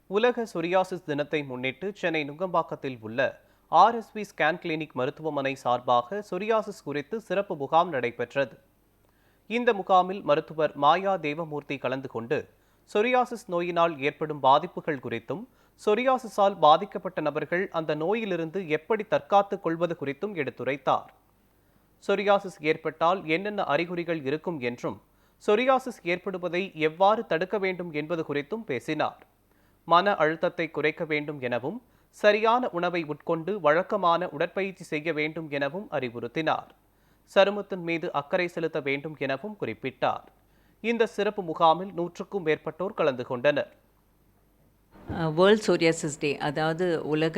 உலக சொரியாசிஸ் தினத்தை முன்னிட்டு சென்னை நுங்கம்பாக்கத்தில் உள்ள RSV ஸ்கேன் கிளினிக் மருத்துவமனை சார்பாக சொரியாசிஸ் குறித்து சிறப்பு முகாம் நடைபெற்றது. இந்த முகாமில் மருத்துவர் மாயா தேவமூர்த்தி கலந்து கொண்டு சொரியாசிஸ் நோயினால் ஏற்படும் பாதிப்புகள் குறித்தும், சொரியாசிஸால் பாதிக்கப்பட்ட நபர்கள் அந்த நோயிலிருந்து எப்படி தற்காத்துக் கொள்வது குறித்தும் எடுத்துரைத்தார். சொரியாசிஸ் ஏற்பட்டால் என்னென்ன அறிகுறிகள் இருக்கும் என்றும், சொரியாசிஸ் ஏற்படுவதை எவ்வாறு தடுக்க வேண்டும் என்பது குறித்தும் பேசினார். மன அழுத்தத்தை குறைக்க வேண்டும் எனவும், சரியான உணவை உட்கொண்டு வழக்கமான உடற்பயிற்சி செய்ய வேண்டும் எனவும் அறிவுறுத்தினார். சருமத்தின் மீது அக்கறை செலுத்த வேண்டும் எனவும் குறிப்பிட்டார். இந்த சிறப்பு முகாமில் 100க்கும் மேற்பட்டோர் கலந்து கொண்டனர். வேர்ல்ட் சோரியாசிஸ் டே, அதாவது உலக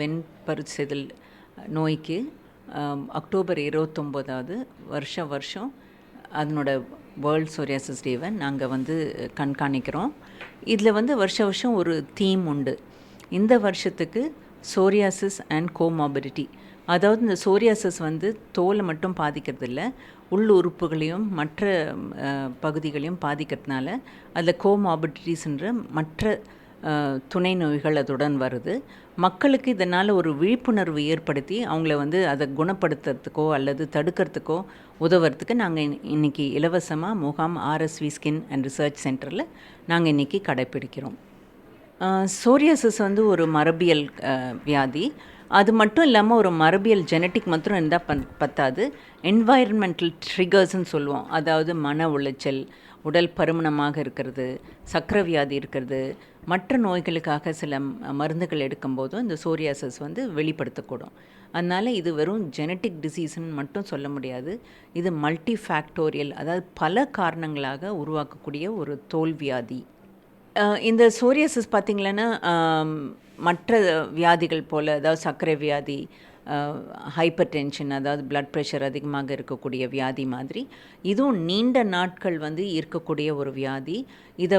வெண்பருச்செதில் நோய்க்கு அக்டோபர் 29 வருஷம் அதனோட வேர்ல்ட் சோரியாசிஸ் டேவை நாங்கள் கண்காணிக்கிறோம். இதில் வருஷம் ஒரு தீம் உண்டு. இந்த வருஷத்துக்கு சோரியாசிஸ் அண்ட் கோமார்பிடிட்டி, அதாவது இந்த சோரியாசிஸ் தோலை மட்டும் பாதிக்கிறதில்ல, உள் உறுப்புகளையும் மற்ற பகுதிகளையும் பாதிக்கிறதுனால அதில் கோமார்பிடிட்டிஸ்ன்ற மற்ற துணை நோய்கள் அதுடன் வருது. மக்களுக்கு இதனால் ஒரு விழிப்புணர்வு ஏற்படுத்தி அவங்கள அதை குணப்படுத்துறதுக்கோ அல்லது தடுக்கிறதுக்கோ உதவுறதுக்கு நாங்கள் இன்றைக்கி இலவசமாக முகாம் RSV ஸ்கின் அண்ட் ரிசர்ச் சென்டரில் நாங்கள் இன்றைக்கி கடைப்பிடிக்கிறோம். சோரியாசிஸ் ஒரு மரபியல் வியாதி. அது மட்டும் இல்லாமல் ஒரு மரபியல் ஜெனட்டிக் மாத்திரம் இருந்தால் பத்தாது. என்வாயர்மெண்டல் ட்ரிகர்ஸ்ன்னு சொல்லுவோம். அதாவது மன உளைச்சல், உடல் பருமனமாக இருக்கிறது, சக்கரை வியாதி இருக்கிறது, மற்ற நோய்களுக்காக சில மருந்துகள் எடுக்கும்போதும் இந்த சோரியாசிஸ் வெளிப்படுத்தக்கூடும். அதனால் இது வெறும் ஜெனட்டிக் டிசீஸ்ன்னு மட்டும் சொல்ல முடியாது. இது மல்டி ஃபேக்டோரியல், அதாவது பல காரணங்களாக உருவாக்கக்கூடிய ஒரு தோல் வியாதி. இந்த சோரியாசிஸ் பார்த்திங்களன்னா மற்ற வியாதிகள் போல், அதாவது சர்க்கரை வியாதி, ஹைப்பர் டென்ஷன், அதாவது பிளட் ப்ரெஷர் அதிகமாக இருக்கக்கூடிய வியாதி மாதிரி இதுவும் நீண்ட நாட்கள் இருக்கக்கூடிய ஒரு வியாதி. இதை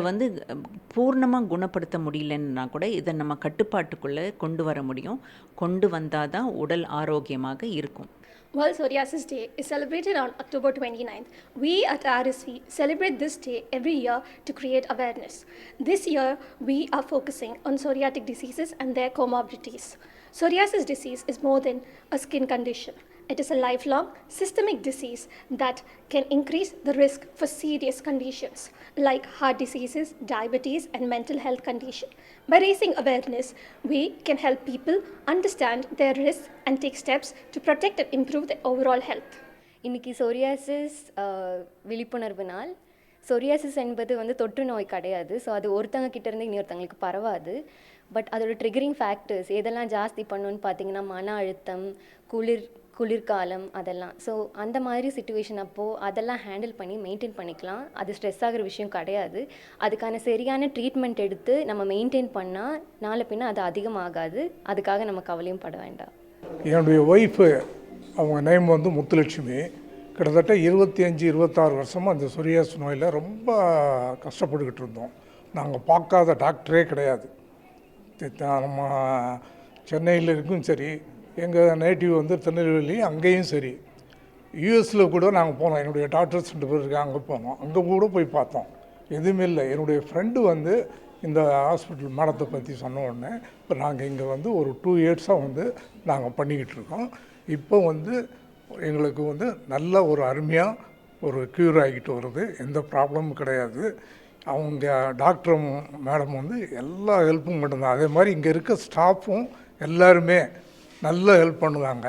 பூர்ணமாக குணப்படுத்த முடியலன்னா கூட இதை நம்ம கட்டுப்பாட்டுக்குள்ளே கொண்டு வர முடியும். கொண்டு வந்தால் தான் உடல் ஆரோக்கியமாக இருக்கும். World Psoriasis Day is celebrated on October 29th. We at RSV celebrate this day every year to create awareness. This year, we are focusing on psoriatic diseases and their comorbidities. Psoriasis disease is more than a skin condition. It is a lifelong systemic disease that can increase the risk for serious conditions like heart diseases, diabetes, and mental health conditions. By raising awareness, we can help people understand their risks and take steps to protect and improve their overall health. இன்னைக்கு psoriasis விழிப்புணர்வு நாள். Psoriasis என்பது தொற்று நோய் கிடையாது. So அது ஒருத்தங்க கிட்டேருந்து இன்னொருத்தங்களுக்கு பரவாது. பட் அதோட ட்ரிகரிங் ஃபேக்டர்ஸ் எதெல்லாம் ஜாஸ்தி பண்ணுன்னு பார்த்தீங்கன்னா மன அழுத்தம், குளிர்காலம், அதெல்லாம். ஸோ அந்த மாதிரி சிச்சுவேஷன் அப்போது அதெல்லாம் ஹேண்டில் பண்ணி மெயின்டைன் பண்ணிக்கலாம். அது ஸ்ட்ரெஸ் ஆகிற விஷயம் கிடையாது. அதுக்கான சரியான ட்ரீட்மெண்ட் எடுத்து நம்ம மெயின்டைன் பண்ணால் நாளை பின்ன அது அதிகமாகாது. அதுக்காக நம்ம கவலையும் பட வேண்டாம். என்னுடைய ஒய்ஃபு, அவங்க நேம் முத்துலட்சுமி. கிட்டத்தட்ட 25-26 வருஷமாக அந்த சொரியாசிஸ் நோயில் ரொம்ப கஷ்டப்பட்டுக்கிட்டு இருந்தோம். நாங்கள் பார்க்காத டாக்டரே கிடையாது. நம்ம சென்னையில் இருக்கும் சரி, எங்கள் நேட்டிவ் திருநெல்வேலி, அங்கேயும் சரி, யூஎஸில் கூட நாங்கள் போனோம். என்னுடைய டாக்டர்ஸ் 2 பேர் இருக்காங்க, அங்கே போனோம். அங்கே கூட போய் பார்த்தோம், எதுவுமே இல்லை. என்னுடைய ஃப்ரெண்டு இந்த ஹாஸ்பிட்டல் மேடத்தை பற்றி சொன்ன உடனே இப்போ நாங்கள் இங்கே ஒரு 2 இயர்ஸாக நாங்கள் பண்ணிக்கிட்டு இருக்கோம். இப்போ எங்களுக்கு நல்ல ஒரு அருமையாக ஒரு க்யூர் ஆகிட்டு வருது. எந்த ப்ராப்ளமும் கிடையாது. அவங்க டாக்டரும் மேடம் எல்லா ஹெல்ப்பும் பண்ணுறாங்க. அதே மாதிரி இங்கே இருக்க ஸ்டாஃபும் எல்லாருமே நல்ல ஹெல்ப் பண்ணுவாங்க.